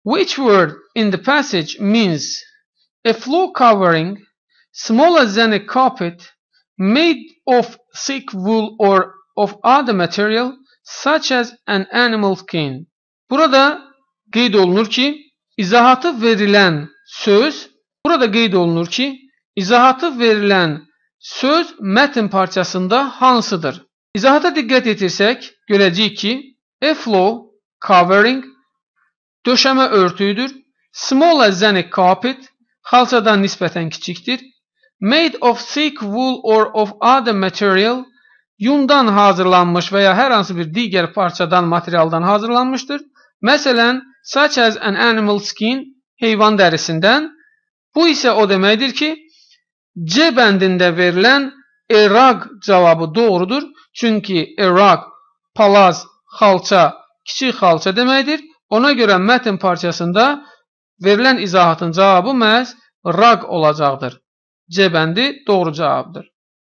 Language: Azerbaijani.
Which word in the passage means a floor covering smaller than a carpet made of thick wool or of other material such as an animal skin? Burada qeyd olunur ki, izahatı verilən söz mətn parçasında hansıdır? İzahata diqqət etirsək, görəcəyik ki, a floor covering döşəmə örtüyüdür. Smaller than a carpet xalçadan nisbətən kiçikdir. Made of thick wool or of other material yundan hazırlanmış və ya hər hansı bir digər parçadan, materialdan hazırlanmışdır. Məsələn, such as an animal skin, heyvan dərisindən. Bu isə o deməkdir ki, C bəndində verilən a rug cavabı doğrudur. Çünki a rug, palaz, xalça, kiçik xalça deməkdir. Ona görə mətn parçasında verilən izahatın cavabı məhz rug olacaqdır. C bəndi doğru cavabdır.